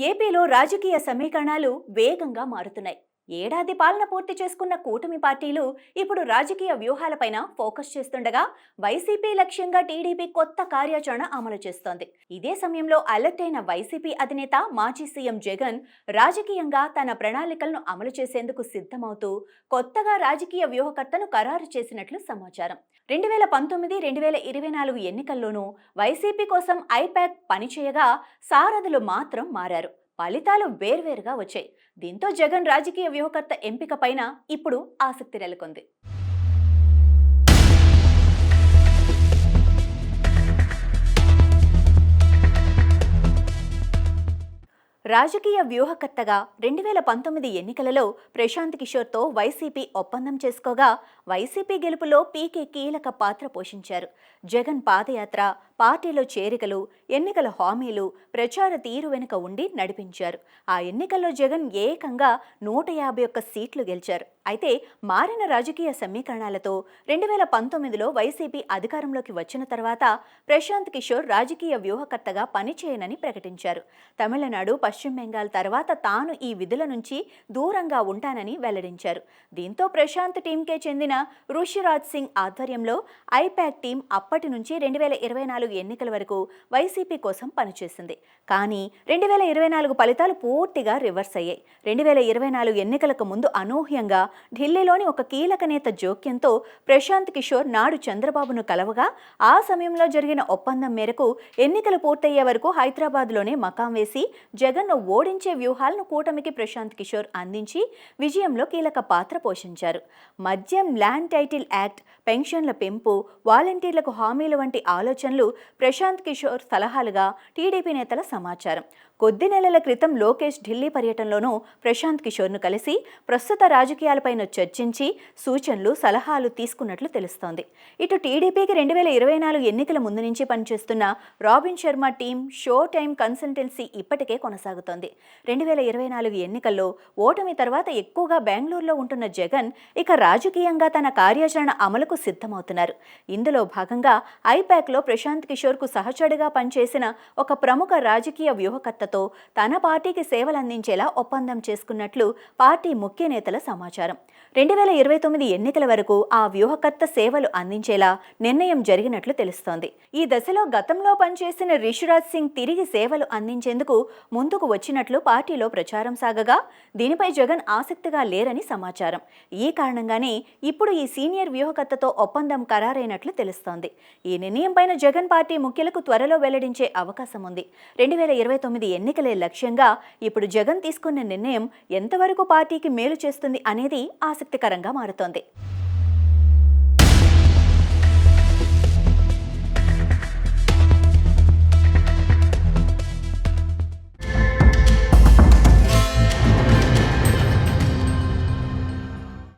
ఏపీలో రాజకీయ సమీకరణాలు వేగంగా మారుతున్నాయి. ఏడాది పాలన పూర్తి చేసుకున్న కూటమి పార్టీలు ఇప్పుడు రాజకీయ వ్యూహాలపైన ఫోకస్ చేస్తుండగా వైసీపీ లక్ష్యంగా టీడీపీ కొత్త కార్యాచరణ అమలు చేస్తోంది. ఇదే సమయంలో అలర్ట్ అయిన వైసీపీ అధినేత మాజీ సీఎం జగన్ రాజకీయంగా తన ప్రణాళికలను అమలు చేసేందుకు సిద్ధమవుతూ కొత్తగా రాజకీయ వ్యూహకర్తను ఖరారు చేసినట్లు సమాచారం. 2019-2024 ఎన్నికల్లోనూ వైసీపీ కోసం ఐపాక్ పనిచేయగా సారథులు మాత్రం మారారు. ఫలితాలు వేర్వేరుగా వచ్చాయి. దీంతో జగన్ రాజకీయ వ్యూహకర్త ఎంపిక పైన ఇప్పుడు ఆసక్తి నెలకొంది. రాజకీయ వ్యూహకర్తగా 2019 ఎన్నికలలో ప్రశాంత్ కిషోర్తో వైసీపీ ఒప్పందం చేసుకోగా వైసీపీ గెలుపులో పీకే కీలక పాత్ర పోషించారు. జగన్ పాదయాత్ర, పార్టీలో చేరికలు, ఎన్నికల హామీలు, ప్రచార తీరు వెనుక ఉండి నడిపించారు. ఆ ఎన్నికల్లో జగన్ ఏకంగా 151 సీట్లు గెలిచారు. అయితే మారిన రాజకీయ సమీకరణాలతో 2019లో వైసీపీ అధికారంలోకి వచ్చిన తర్వాత ప్రశాంత్ కిషోర్ రాజకీయ వ్యూహకర్తగా పనిచేయనని ప్రకటించారు. తమిళనాడు, పశ్చిమ బెంగాల్ తర్వాత తాను ఈ విధుల నుంచి దూరంగా ఉంటానని వెల్లడించారు. దీంతో ప్రశాంత్ టీంకే చెందిన ఋషిరాజ్ సింగ్ ఆధ్వర్యంలో ఐపాక్ టీం అప్పటి నుంచి 2024 ఎన్నికల వరకు వైసీపీ కోసం పనిచేసింది. కానీ 2024 ఫలితాలు పూర్తిగా రివర్స్ అయ్యాయి. 2024 ఎన్నికలకు ముందు అనూహ్యంగా ఢిల్లీలోని ఒక కీలక నేత జోక్యంతో ప్రశాంత్ కిషోర్ నాడు చంద్రబాబును కలవగా ఆ సమయంలో జరిగిన ఒప్పందం మేరకు ఎన్నికలు పూర్తయ్యే వరకు హైదరాబాద్లోనే మకాం వేసి జగన్ను ఓడించే వ్యూహాలను కూటమికి ప్రశాంత్ కిషోర్ అందించి విజయంలో కీలక పాత్ర పోషించారు. మద్యం, ల్యాండ్ టైటిల్ యాక్ట్, పెన్షన్ల పెంపు, వాలంటీర్లకు హామీలు వంటి ఆలోచనలు ప్రశాంత్ కిషోర్ సలహాలుగా టీడీపీ నేతల సమాచారం. కొద్ది నెలల క్రితం లోకేష్ ఢిల్లీ పర్యటనలోనూ ప్రశాంత్ కిషోర్ను కలిసి ప్రస్తుత రాజకీయాలపైన చర్చించి సూచనలు, సలహాలు తీసుకున్నట్లు తెలుస్తోంది. ఇటు టీడీపీకి 2024 ఎన్నికల ముందు నుంచి పనిచేస్తున్న robin Sharma team show time consultancy ఇప్పటికే కొనసాగుతోంది. 2024 ఎన్నికల్లో ఓటమి తర్వాత ఎక్కువగా బెంగళూరులో ఉంటున్న జగన్ ఇక రాజకీయంగా తన కార్యాచరణ అమలుకు సిద్ధమవుతున్నారు. ఇందులో భాగంగా ఐపాక్లో ప్రశాంత్ కిషోర్కు సహచరుడిగా పనిచేసిన ఒక ప్రముఖ రాజకీయ వ్యూహకర్త తన పార్టీకి సేవలందించేలా ఒప్పందం చేసుకున్నట్లు పార్టీ ముఖ్య నేతల సమాచారం. 2029 ఎన్నికల వరకు ఆ వ్యూహకర్త సేవలు అందించేలా నిర్ణయం జరిగినట్లు తెలుస్తోంది. ఈ దశలో గతంలో పనిచేసిన రిషిరాజ్ సింగ్ తిరిగి సేవలు అందించేందుకు ముందుకు వచ్చినట్లు పార్టీలో ప్రచారం సాగగా దీనిపై జగన్ ఆసక్తిగా లేరని సమాచారం. ఈ కారణంగానే ఇప్పుడు ఈ సీనియర్ వ్యూహకర్తతో ఒప్పందం ఖరారైనట్లు తెలుస్తోంది. ఈ నిర్ణయం పైన జగన్ పార్టీ ముఖ్యులకు త్వరలో వెల్లడించే అవకాశం ఉంది. 2029 ఎన్నికలే లక్ష్యంగా ఇప్పుడు జగన్ తీసుకున్న నిర్ణయం ఎంతవరకు పార్టీకి మేలు చేస్తుంది అనేది ఆసక్తికరంగా మారుతోంది.